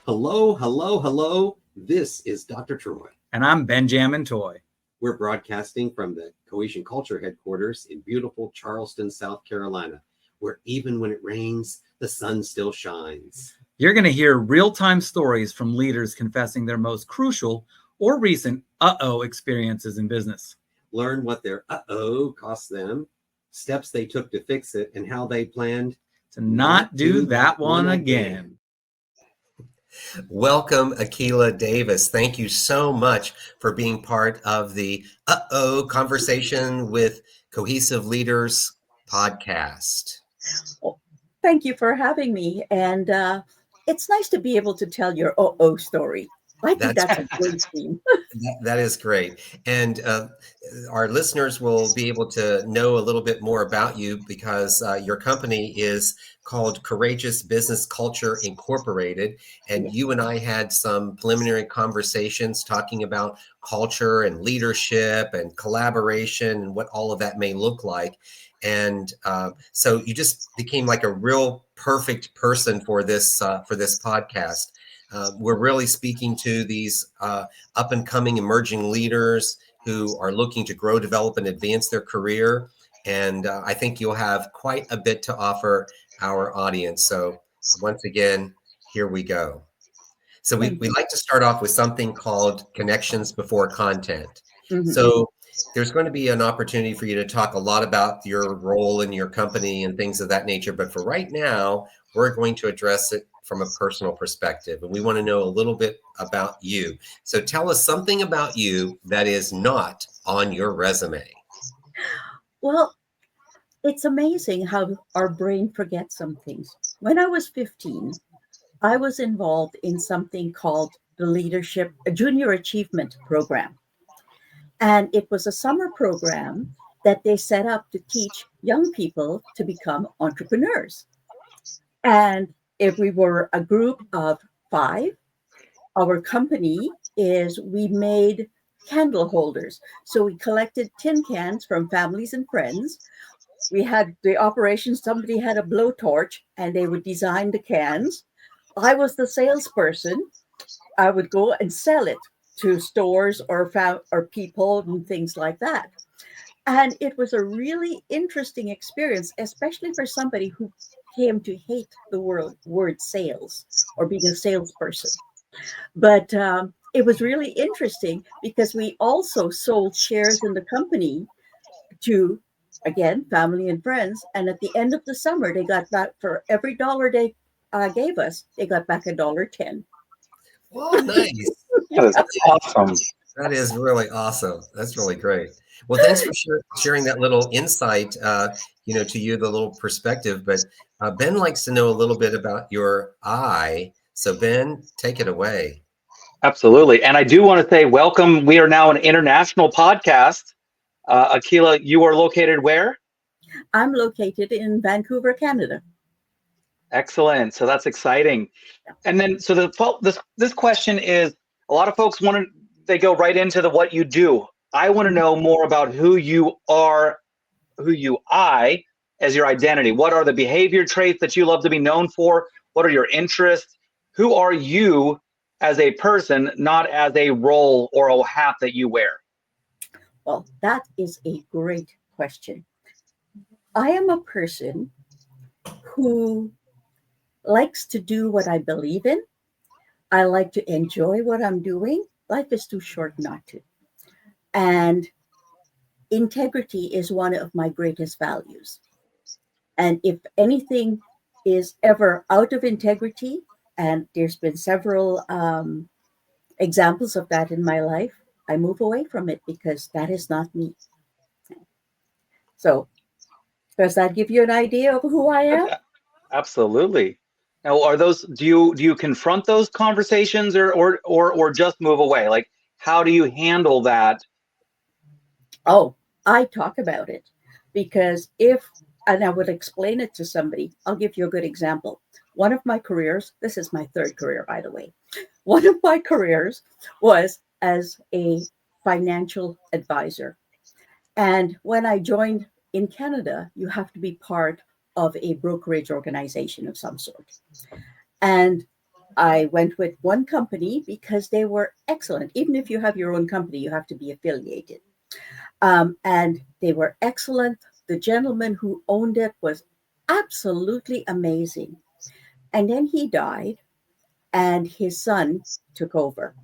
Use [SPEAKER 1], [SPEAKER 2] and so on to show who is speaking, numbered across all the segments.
[SPEAKER 1] Hello, hello, hello. This is Dr. Troy.
[SPEAKER 2] And I'm Ben-Jamin Toy.
[SPEAKER 1] We're broadcasting from the Cohesion Culture headquarters in beautiful Charleston, South Carolina, where even when it rains, the sun still shines.
[SPEAKER 2] You're going to hear real-time stories from leaders confessing their most crucial or recent experiences in business.
[SPEAKER 1] Learn what their cost them, steps they took to fix it, and how they planned
[SPEAKER 2] to not do that one again.
[SPEAKER 3] Welcome, Akeela Davis. Thank you so much for being part of the Conversation with Cohesive Leaders podcast.
[SPEAKER 4] Well, thank you for having me. And it's nice to be able to tell your story. I think that's a great theme.
[SPEAKER 3] That is great. And our listeners will be able to know a little bit more about you because your company is called Courageous Business Culture Incorporated. And you and I had some preliminary conversations talking about culture and leadership and collaboration and what all of that may look like. And so you just became like a real perfect person for this podcast. We're really speaking to these up and coming emerging leaders who are looking to grow, develop, and advance their career. And I think you'll have quite a bit to offer our audience. So once again, here we go. So we like to start off with something called connections before content. Mm-hmm. So there's going to be an opportunity for you to talk a lot about your role in your company and things of that nature. But for right now, we're going to address it from a personal perspective. And we want to know a little bit about you. So tell us something about you that is not on your resume.
[SPEAKER 4] Well, it's amazing how our brain forgets some things. When I was 15, I was involved in something called the Junior Achievement Program. And it was a summer program that they set up to teach young people to become entrepreneurs. And if we were a group of 5, our company we made candle holders. So we collected tin cans from families and friends. We had the operation, somebody had a blowtorch and they would design the cans. I was the salesperson. I would go and sell it to stores or people and things like that. And it was a really interesting experience, especially for somebody who came to hate the word sales or being a salesperson. But it was really interesting because we also sold shares in the company to, again, family and friends. And at the end of the summer, they got back for every $1 they gave us, they got back $1.10.
[SPEAKER 3] Oh, nice.
[SPEAKER 5] That is awesome.
[SPEAKER 3] That is really awesome. That's really great. Well, thanks for sharing that little insight, to you, the little perspective. But Ben likes to know a little bit about your I. So Ben, take it away.
[SPEAKER 5] Absolutely. And I do want to say welcome. We are now an international podcast. Akeela, you are located where?
[SPEAKER 4] I'm located in Vancouver, Canada.
[SPEAKER 5] Excellent. So that's exciting. And then, so this question is, a lot of folks they go right into what you do. I want to know more about who you are, as your identity. What are the behavior traits that you love to be known for? What are your interests? Who are you as a person, not as a role or a hat that you wear?
[SPEAKER 4] Well, that is a great question. I am a person who likes to do what I believe in. I like to enjoy what I'm doing. Life is too short not to. And integrity is one of my greatest values. And if anything is ever out of integrity, and there's been several examples of that in my life, I move away from it because that is not me. So does that give you an idea of who I am?
[SPEAKER 5] Absolutely. Now, do you confront those conversations or just move away? Like, how do you handle that?
[SPEAKER 4] Oh, I talk about it because and I would explain it to somebody. I'll give you a good example. One of my careers, this is my 3rd career, by the way. One of my careers was as a financial advisor. And when I joined in Canada, you have to be part of a brokerage organization of some sort. And I went with one company because they were excellent. Even if you have your own company, you have to be affiliated. And they were excellent. The gentleman who owned it was absolutely amazing. And then he died, and his son took over.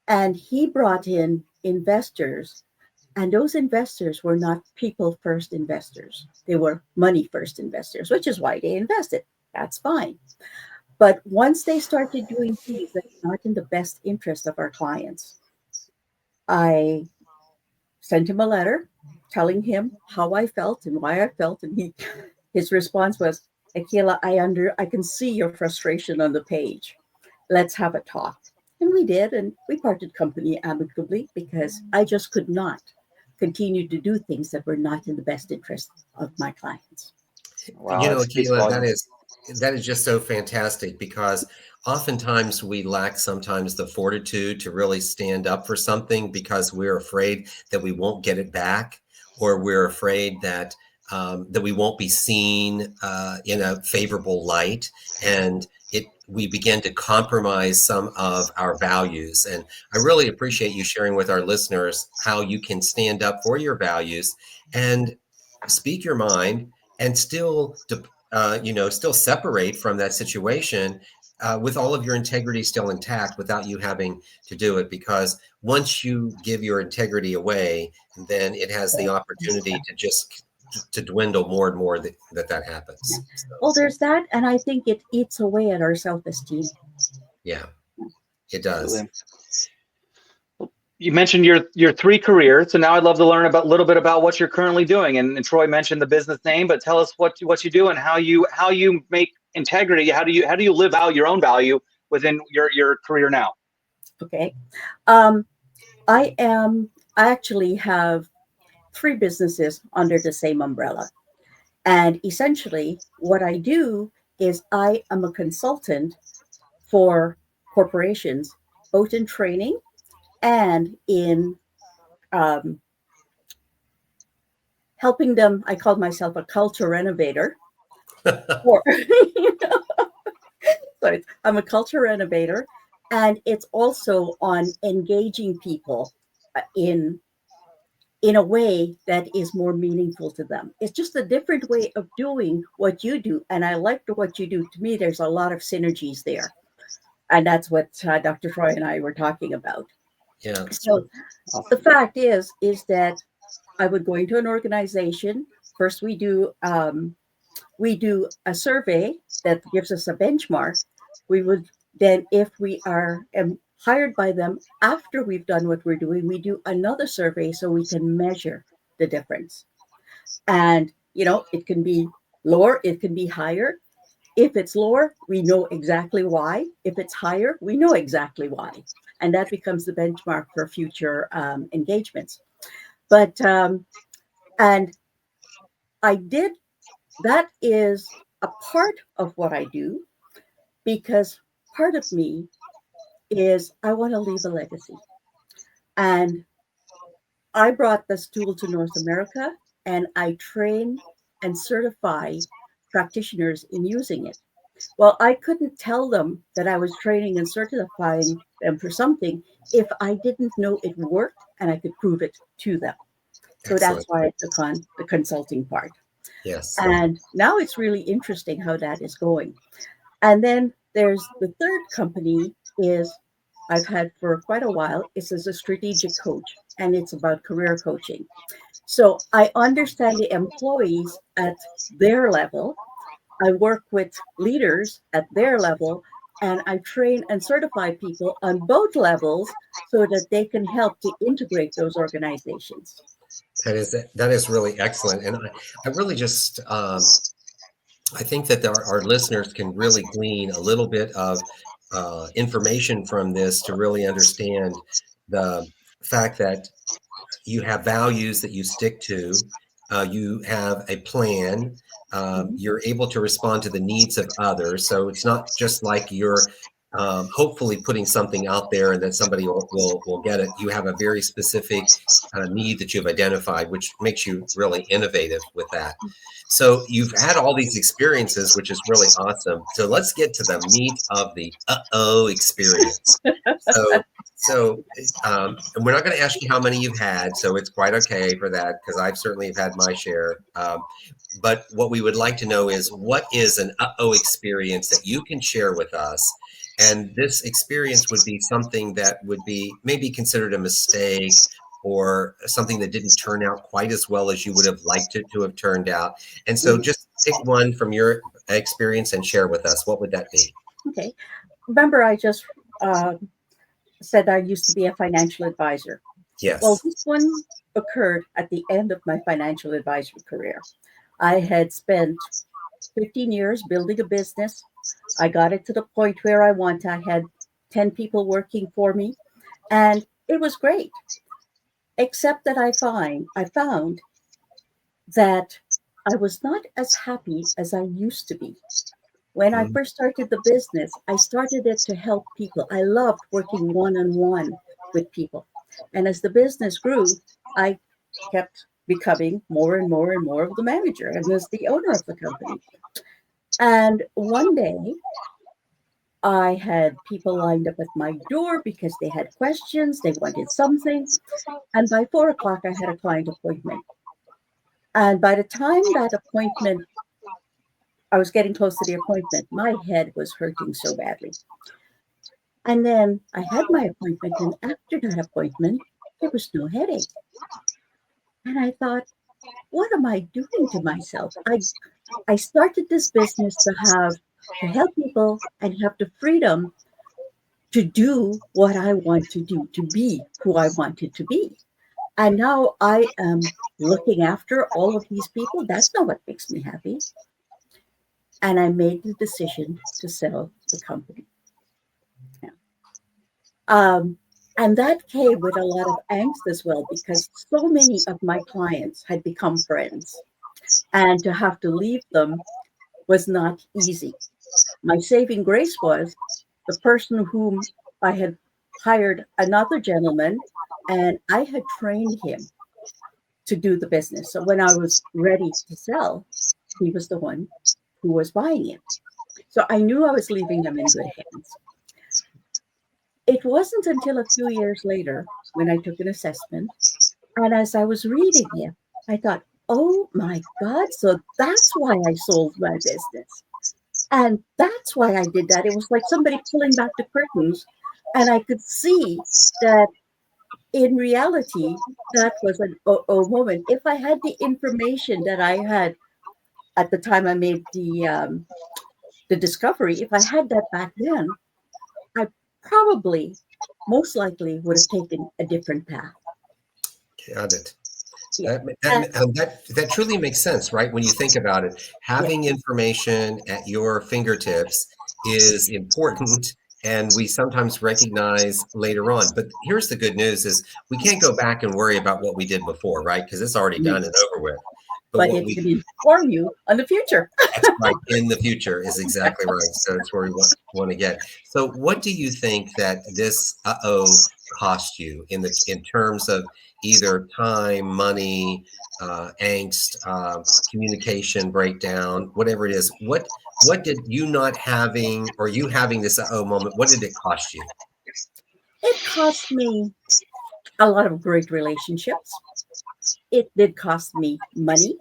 [SPEAKER 4] And he brought in investors, and those investors were not people first investors. They were money first investors, which is why they invested. That's fine. But once they started doing things that are not in the best interest of our clients, I sent him a letter telling him how I felt and why I felt. And his response was, Akeela, I can see your frustration on the page. Let's have a talk. And we did, and we parted company amicably because I just could not continue to do things that were not in the best interest of my clients.
[SPEAKER 5] Wow,
[SPEAKER 3] You know,
[SPEAKER 5] that speaks
[SPEAKER 3] Akeela,
[SPEAKER 5] volumes.
[SPEAKER 3] that is just so fantastic, because oftentimes we lack sometimes the fortitude to really stand up for something because we're afraid that we won't get it back, or we're afraid that that we won't be seen in a favorable light, and we begin to compromise some of our values. And I really appreciate you sharing with our listeners how you can stand up for your values and speak your mind, and still still separate from that situation with all of your integrity still intact, without you having to do it. Because once you give your integrity away, then it has the opportunity to dwindle more and more that happens. So,
[SPEAKER 4] Well, there's that, and I think it eats away at our self-esteem.
[SPEAKER 3] yeah, it does.
[SPEAKER 5] Absolutely. You mentioned your three careers, so now I'd love to learn a little bit about what you're currently doing. And Troy mentioned the business name, but tell us what you do and how you make integrity. How do you live out your own value within your career now?
[SPEAKER 4] Okay. I actually have 3 businesses under the same umbrella. And essentially, what I do is I am a consultant for corporations, both in training and in helping them. I call myself a culture renovator. Or, so I'm a culture renovator, and it's also on engaging people in a way that is more meaningful to them. It's just a different way of doing what you do. And I like what you do. To me, there's a lot of synergies there. And that's what Dr. Troy and I were talking about.
[SPEAKER 3] Yeah.
[SPEAKER 4] So the fact is that I would go into an organization. First, we do a survey that gives us a benchmark. We would then, if we are hired by them after we've done what we're doing, we do another survey so we can measure the difference. And, it can be lower, it can be higher. If it's lower, we know exactly why. If it's higher, we know exactly why. And that becomes the benchmark for future engagements. But, and that is a part of what I do, because part of me is I want to leave a legacy. And I brought this tool to North America, and I train and certify practitioners in using it. Well, I couldn't tell them that I was training and certifying them for something if I didn't know it worked and I could prove it to them. So
[SPEAKER 3] Excellent.
[SPEAKER 4] that's why I took on the consulting part.
[SPEAKER 3] Yes.
[SPEAKER 4] And now it's really interesting how that is going. And then there's the third company is I've had for quite a while. It's as a strategic coach, and it's about career coaching. So I understand the employees at their level. I work with leaders at their level, and I train and certify people on both levels so that they can help to integrate those organizations.
[SPEAKER 3] That is really excellent. And I really just I think that our listeners can really glean a little bit of information from this to really understand the fact that you have values that you stick to. You have a plan. You're able to respond to the needs of others. So it's not just like you're hopefully putting something out there and that somebody will get it. You have a very specific need that you've identified, which makes you really innovative with that. So you've had all these experiences, which is really awesome. So let's get to the meat of the experience. And we're not going to ask you how many you've had, so it's quite okay for that, because I've certainly have had my share. But what we would like to know is, what is an experience that you can share with us? And this experience would be something that would be maybe considered a mistake, or something that didn't turn out quite as well as you would have liked it to have turned out. And so just pick one from your experience and share with us. What would that be?
[SPEAKER 4] Okay. Remember, I just said I used to be a financial advisor.
[SPEAKER 3] Yes.
[SPEAKER 4] Well, this one occurred at the end of my financial advisory career. I had spent 15 years building a business. I got it to the point where I wanted. I had 10 people working for me, and it was great. Except that I found that I was not as happy as I used to be. When I first started the business, I started it to help people. I loved working one-on-one with people. And as the business grew, I kept becoming more and more and more of the manager and was the owner of the company. And one day, I had people lined up at my door because they had questions, they wanted something. And by 4 o'clock, I had a client appointment. And by the time that appointment, I was getting close to the appointment, my head was hurting so badly. And then I had my appointment, and after that appointment, there was no headache. And I thought, what am I doing to myself? I started this business to help people and have the freedom to do what I want to do, to be who I wanted to be. And now I am looking after all of these people. That's not what makes me happy. And I made the decision to sell the company. And that came with a lot of angst as well, because so many of my clients had become friends, and to have to leave them was not easy. My saving grace was the person whom I had hired, another gentleman, and I had trained him to do the business. So when I was ready to sell, he was the one who was buying it. So I knew I was leaving them in good hands. It wasn't until a few years later when I took an assessment, and as I was reading it, I thought, oh my God, so that's why I sold my business. And that's why I did that. It was like somebody pulling back the curtains, and I could see that in reality, that was an moment. If I had the information that I had at the time I made the discovery, if I had that back then, I probably, most likely, would have taken a different path.
[SPEAKER 3] Got it.
[SPEAKER 4] Yeah.
[SPEAKER 3] That truly makes sense, right? When you think about it, having information at your fingertips is important, and we sometimes recognize later on. But here's the good news: is we can't go back and worry about what we did before, right? Because it's already done and over with.
[SPEAKER 4] But it can inform you on the future.
[SPEAKER 3] That's right. In the future is exactly right. So that's where we want to get. So what do you think that this cost you in terms of either time, money, angst, communication breakdown, whatever it is? What did you not having, or you having this moment, what did it cost you?
[SPEAKER 4] It cost me a lot of great relationships. It did cost me money.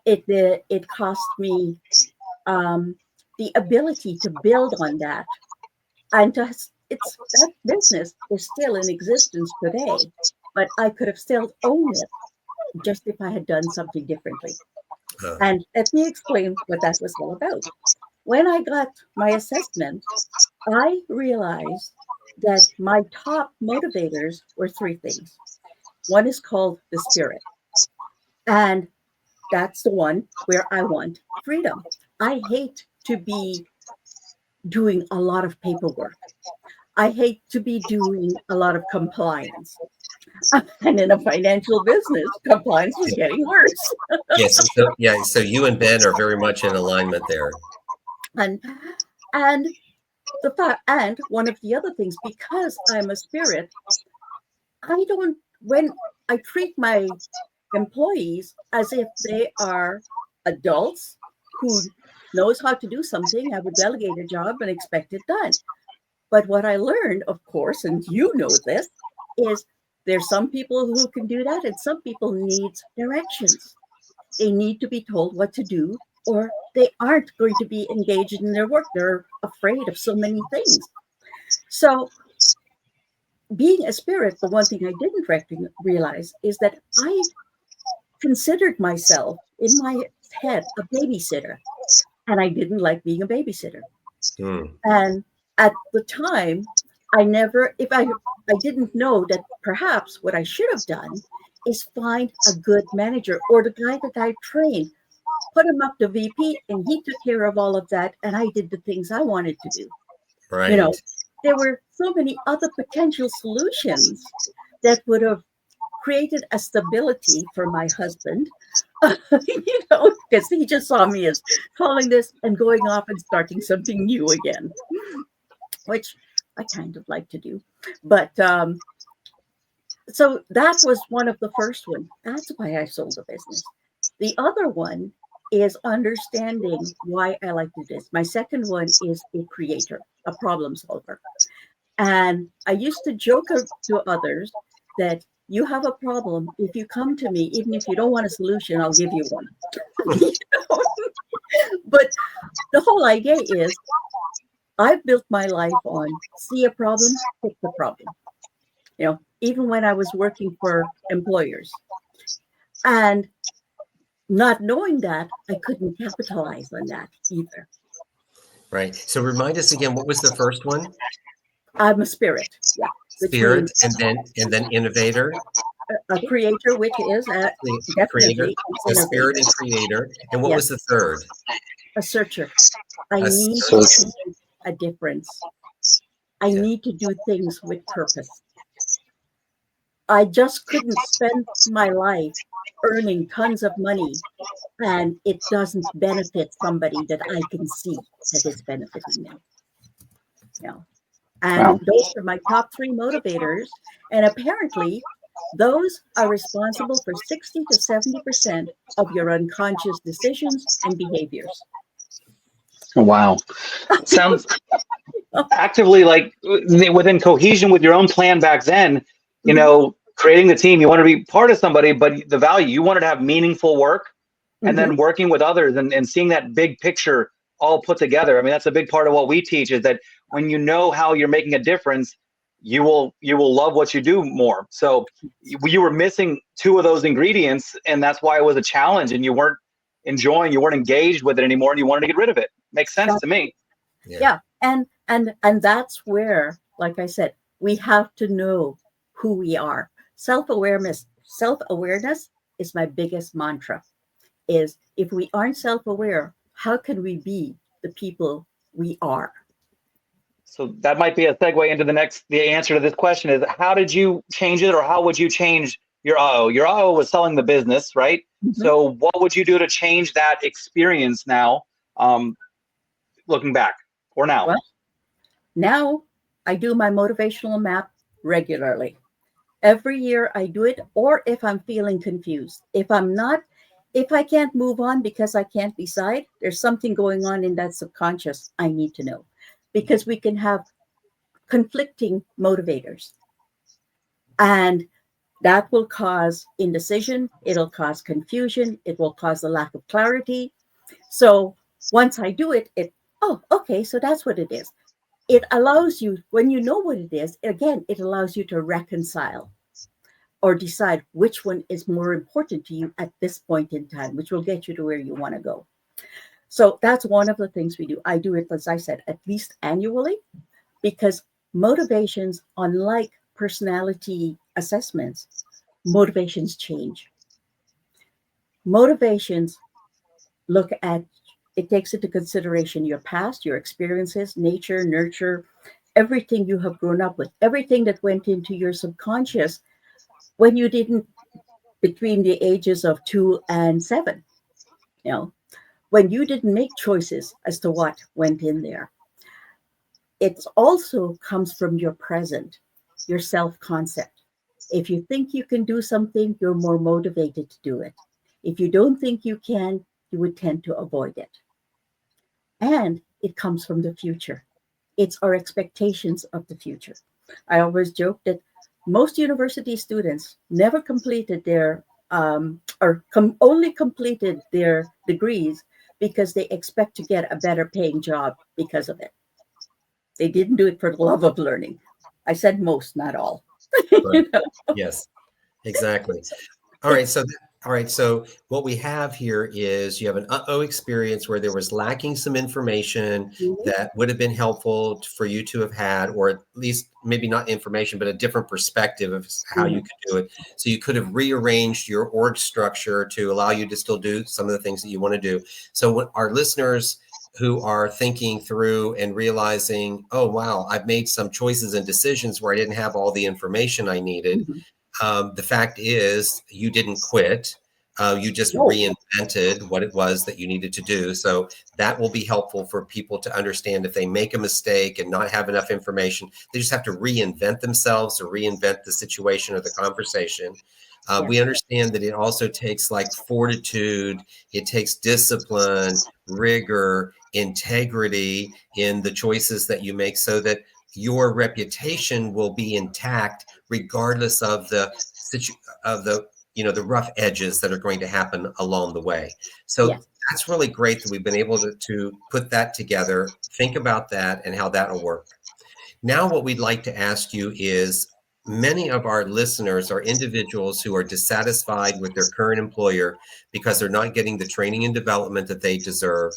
[SPEAKER 4] It cost me the ability to build on that, and that business is still in existence today. But I could have still owned it just if I had done something differently. And let me explain what that was all about. When I got my assessment, I realized that my top motivators were three things. One is called the spirit. And that's the one where I want freedom. I hate to be doing a lot of paperwork. I hate to be doing a lot of compliance. And in a financial business, compliance was getting worse.
[SPEAKER 3] Yes. So you and Ben are very much in alignment there.
[SPEAKER 4] And the fact, and one of the other things, because I'm a spirit, when I treat my employees as if they are adults who knows how to do something, have a delegated job and expect it done. But what I learned, of course, and you know this, is there's some people who can do that, and some people need directions. They need to be told what to do, or they aren't going to be engaged in their work. They're afraid of so many things. So being a spirit, the one thing I didn't realize is that I considered myself in my head a babysitter, and I didn't like being a babysitter. And at the time, I didn't know that perhaps what I should have done is find a good manager, or the guy that I trained, put him up to VP, and he took care of all of that, and I did the things I wanted to do.
[SPEAKER 3] Right.
[SPEAKER 4] You know, there were so many other potential solutions that would have created a stability for my husband, because he just saw me as calling this and going off and starting something new again, which I kind of like to do. But so that was one of the first ones. That's why I sold the business. The other one is understanding why I like to do this. My second one is a creator, a problem solver. And I used to joke to others that you have a problem. If you come to me, even if you don't want a solution, I'll give you one. But the whole idea is I've built my life on see a problem, fix the problem. Even when I was working for employers. And not knowing that, I couldn't capitalize on that either.
[SPEAKER 3] Right. So remind us again, what was the first one?
[SPEAKER 4] I'm a spirit. Yeah.
[SPEAKER 3] Spirit, and then innovator.
[SPEAKER 4] A creator, which is
[SPEAKER 3] Creator,
[SPEAKER 4] definitely
[SPEAKER 3] a spirit and creator. And what was the third?
[SPEAKER 4] A searcher. I need
[SPEAKER 3] searcher.
[SPEAKER 4] to make a difference. I need to do things with purpose. I just couldn't spend my life earning tons of money and it doesn't benefit somebody that I can see that is benefiting them. And those are my top 3 motivators. And apparently, those are responsible for 60 to 70% of your unconscious decisions and behaviors.
[SPEAKER 5] Wow. Sounds actively like within cohesion with your own plan back then, creating the team, you want to be part of somebody, but the value, you wanted to have meaningful work and then working with others and seeing that big picture all put together. I mean, that's a big part of what we teach, is that when you know how you're making a difference, you will love what you do more. So you were missing 2 of those ingredients, and that's why it was a challenge, and you weren't enjoying, you weren't engaged with it anymore, and you wanted to get rid of it. Makes sense to me.
[SPEAKER 4] Yeah. And that's where, like I said, we have to know who we are. Self-awareness is my biggest mantra. Is if we aren't self-aware, how can we be the people we are?
[SPEAKER 5] So that might be a segue into the answer to this question is, how did you change it, or how would you change your uh-oh? Your uh-oh was selling the business, right? So what would you do to change that experience now, looking back, or now?
[SPEAKER 4] Well, now I do my motivational map regularly. Every year I do it, or if I'm feeling confused, if I can't move on because I can't decide, there's something going on in that subconscious I need to know, because we can have conflicting motivators. And that will cause indecision. It'll cause confusion. It will cause a lack of clarity. So once I do it, okay, so that's what it is. It allows you, when you know what it is, again, it allows you to reconcile or decide which one is more important to you at this point in time, which will get you to where you want to go. So that's one of the things we do. I do it, as I said, at least annually, because motivations, unlike personality assessments, motivations change. Motivations it takes into consideration your past, your experiences, nature, nurture, everything you have grown up with, everything that went into your subconscious when you didn't, between the ages of 2 and 7, when you didn't make choices as to what went in there. it also comes from your present, your self-concept. If you think you can do something, you're more motivated to do it. If you don't think you can, you would tend to avoid it. And it comes from the future. It's our expectations of the future. I always joke that most university students never completed their only completed their degrees because they expect to get a better paying job because of it. They didn't do it for the love of learning. I said most, not all.
[SPEAKER 3] Right. Yes, exactly. All right. So what we have here is you have an experience where there was lacking some information that would have been helpful for you to have had, or at least maybe not information, but a different perspective of how you could do it. So you could have rearranged your org structure to allow you to still do some of the things that you want to do. So what our listeners who are thinking through and realizing, oh, wow, I've made some choices and decisions where I didn't have all the information I needed. The fact is, you didn't quit. You just reinvented what it was that you needed to do. So that will be helpful for people to understand if they make a mistake and not have enough information. They just have to reinvent themselves or reinvent the situation or the conversation. We understand that it also takes like fortitude. It takes discipline, rigor, integrity in the choices that you make so that your reputation will be intact regardless of the the rough edges that are going to happen along the way. So that's really great that we've been able to put that together, think about that and how that'll work. Now what we'd like to ask you is, many of our listeners are individuals who are dissatisfied with their current employer because they're not getting the training and development that they deserve,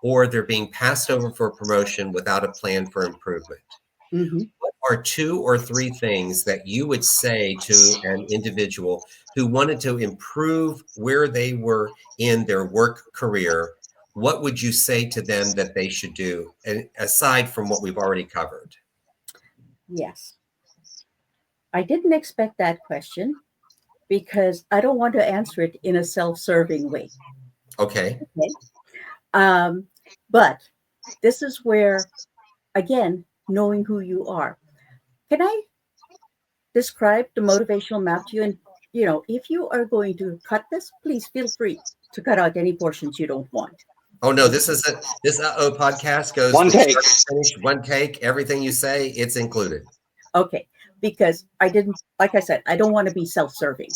[SPEAKER 3] or they're being passed over for a promotion without a plan for improvement. What are 2 or 3 things that you would say to an individual who wanted to improve where they were in their work career? What would you say to them that they should do, and aside from what we've already covered?
[SPEAKER 4] Yes. I didn't expect that question because I don't want to answer it in a self-serving way.
[SPEAKER 3] Okay.
[SPEAKER 4] But this is where, again, knowing who you are. Can I describe the motivational map to you? And, if you are going to cut this, please feel free to cut out any portions you don't want.
[SPEAKER 3] Oh, no, this podcast goes
[SPEAKER 5] one take.
[SPEAKER 3] Start to finish, one take. Everything you say, it's included.
[SPEAKER 4] Okay. Because like I said, I don't want to be self-serving.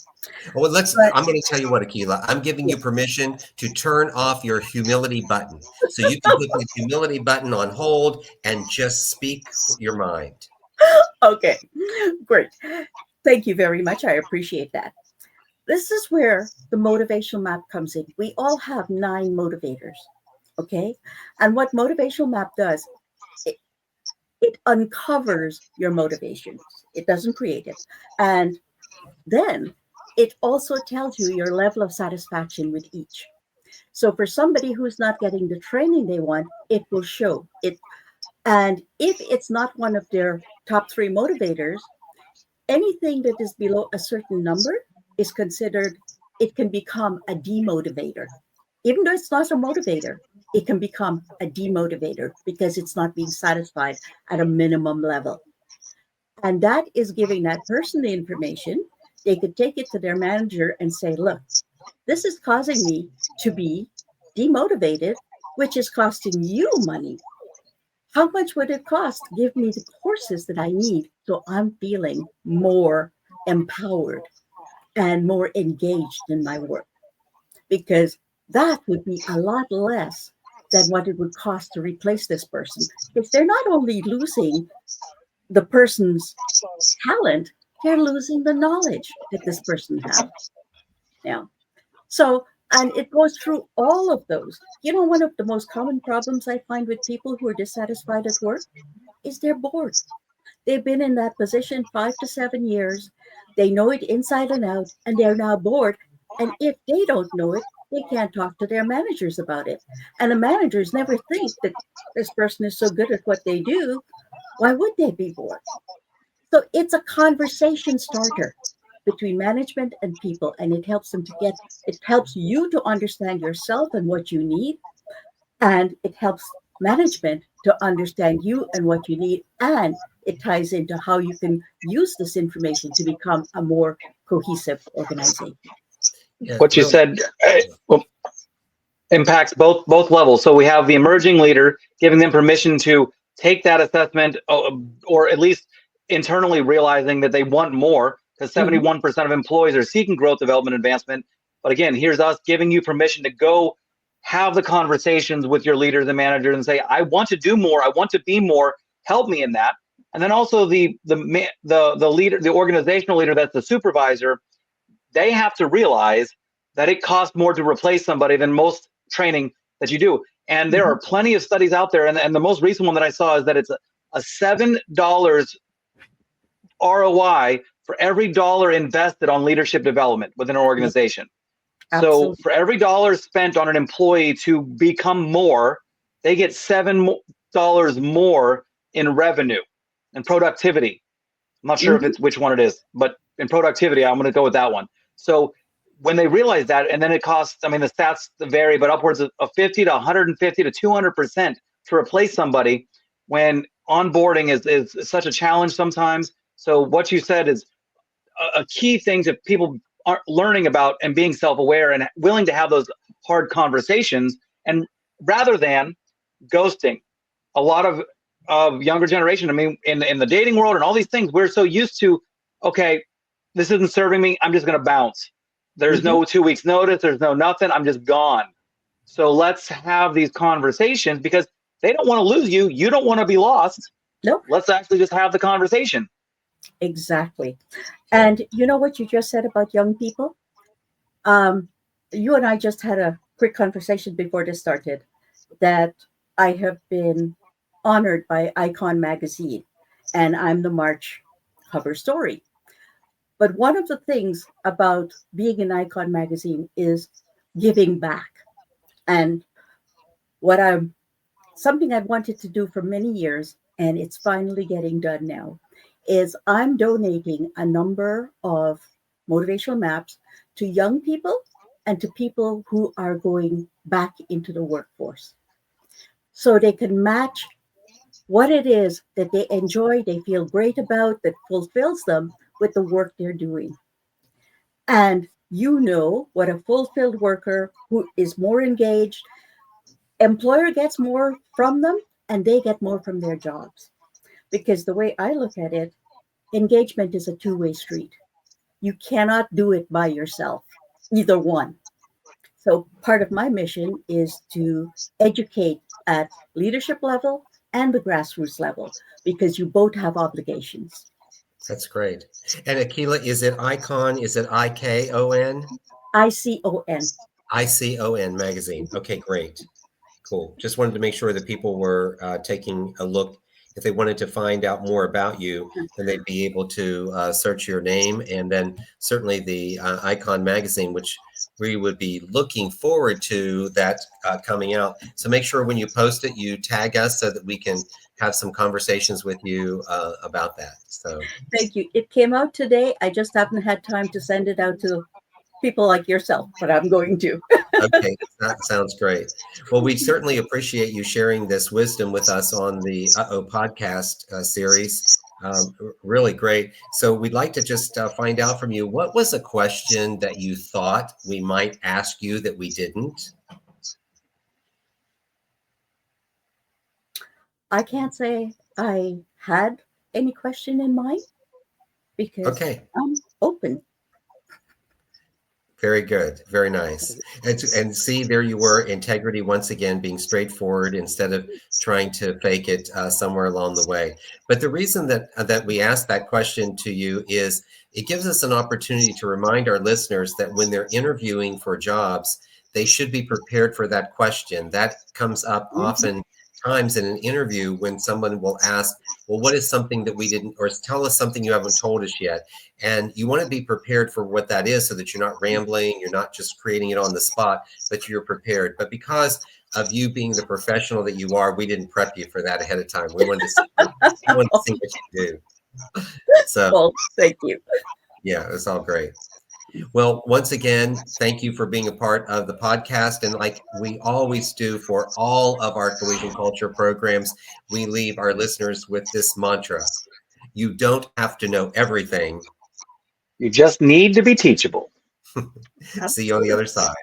[SPEAKER 3] Well, I'm going to tell you what, Akeela, I'm giving you permission to turn off your humility button. So you can put the humility button on hold and just speak your mind.
[SPEAKER 4] Okay, great. Thank you very much. I appreciate that. This is where the motivational map comes in. We all have 9 motivators. Okay. And what motivational map does, it uncovers your motivations. It doesn't create it. And then it also tells you your level of satisfaction with each. So for somebody who's not getting the training they want, it will show it. And if it's not one of their top 3 motivators, anything that is below a certain number is considered, it can become a demotivator. Even though it's not a motivator, it can become a demotivator because it's not being satisfied at a minimum level. And that is giving that person the information. They could take it to their manager and say, look, this is causing me to be demotivated, which is costing you money. How much would it cost to give me the courses that I need so I'm feeling more empowered and more engaged in my work? Because that would be a lot less than what it would cost to replace this person. Because they're not only losing the person's talent, they're losing the knowledge that this person has. Now, so, and it goes through all of those. One of the most common problems I find with people who are dissatisfied at work is they're bored. They've been in that position 5 to 7 years. They know it inside and out, and they're now bored. And if they don't know it, they can't talk to their managers about it. And the managers never think that this person is so good at what they do. Why would they be bored? So it's a conversation starter between management and people, and it helps them it helps you to understand yourself and what you need, and it helps management to understand you and what you need. And it ties into how you can use this information to become a more cohesive organization.
[SPEAKER 3] Yeah,
[SPEAKER 5] What you
[SPEAKER 3] real.
[SPEAKER 5] said well, impacts both levels. So we have the emerging leader giving them permission to take that assessment, or at least internally realizing that they want more, because 71% of employees are seeking growth, development, advancement. But again, here's us giving you permission to go have the conversations with your leaders and managers and say, I want to do more, I want to be more, help me in that. And then also the leader, the organizational leader, that's the supervisor, they have to realize that it costs more to replace somebody than most training that you do. And there are plenty of studies out there. And the most recent one that I saw is that it's a $7 ROI for every dollar invested on leadership development within an organization.
[SPEAKER 4] Absolutely.
[SPEAKER 5] So for every dollar spent on an employee to become more, they get $7 more in revenue and productivity. I'm not sure if it's which one it is, but in productivity, I'm going to go with that one. So when they realize that, and then it costs, I mean, the stats vary, but upwards of 50 to 150 to 200% to replace somebody when onboarding is such a challenge sometimes. So what you said is a key thing to people are learning about and being self-aware and willing to have those hard conversations, and rather than ghosting. A lot of younger generation, I mean, in the dating world and all these things, we're so used to, okay, this isn't serving me, I'm just going to bounce. There's no 2 weeks notice, there's no nothing, I'm just gone. So let's have these conversations, because they don't want to lose you, you don't want to be lost.
[SPEAKER 4] Nope.
[SPEAKER 5] Let's actually just have the conversation.
[SPEAKER 4] Exactly. And you know what you just said about young people? You and I just had a quick conversation before this started that I have been honored by Icon magazine, and I'm the March cover story. But one of the things about being in Icon magazine is giving back. And something I've wanted to do for many years, and it's finally getting done now, is I'm donating a number of motivational maps to young people and to people who are going back into the workforce, so they can match what it is that they enjoy, they feel great about, that fulfills them with the work they're doing. And you know what a fulfilled worker who is more engaged, employer gets more from them and they get more from their jobs. Because the way I look at it, engagement is a two-way street. You cannot do it by yourself, either one. So part of my mission is to educate at leadership level and the grassroots level, because you both have obligations.
[SPEAKER 3] That's great. And Akeela, is it Icon? Is it IKON?
[SPEAKER 4] ICON.
[SPEAKER 3] ICON magazine. Okay, great. Cool. Just wanted to make sure that people were taking a look. If they wanted to find out more about you, then they'd be able to search your name, and then certainly the Icon magazine, which we would be looking forward to that coming out. So make sure when you post it, you tag us so that we can have some conversations with you about that. So
[SPEAKER 4] Thank you. It came out today. I just haven't had time to send it out to people like yourself, but I'm going to.
[SPEAKER 3] okay, that sounds great. Well, we certainly appreciate you sharing this wisdom with us on the podcast series. Really great. So we'd like to just find out from you, what was a question that you thought we might ask you that we didn't?
[SPEAKER 4] I can't say I had any question in mind, because
[SPEAKER 3] Okay.
[SPEAKER 4] I'm open.
[SPEAKER 3] Very good. Very nice. And see, there you were, integrity once again, being straightforward instead of trying to fake it somewhere along the way. But the reason that we asked that question to you is it gives us an opportunity to remind our listeners that when they're interviewing for jobs, they should be prepared for that question. That comes up often times in an interview when someone will ask, well, what is something that we didn't, or tell us something you haven't told us yet. And you want to be prepared for what that is so that you're not rambling, you're not just creating it on the spot, but you're prepared. But because of you being the professional that you are, we didn't prep you for that ahead of time. We wanted to see what you do. So
[SPEAKER 4] Well, thank you.
[SPEAKER 3] yeah, it's all great. Well, once again, thank you for being a part of the podcast. And like we always do for all of our Cohesion Culture programs, we leave our listeners with this mantra. You don't have to know everything.
[SPEAKER 5] You just need to be teachable.
[SPEAKER 3] See you on the other side.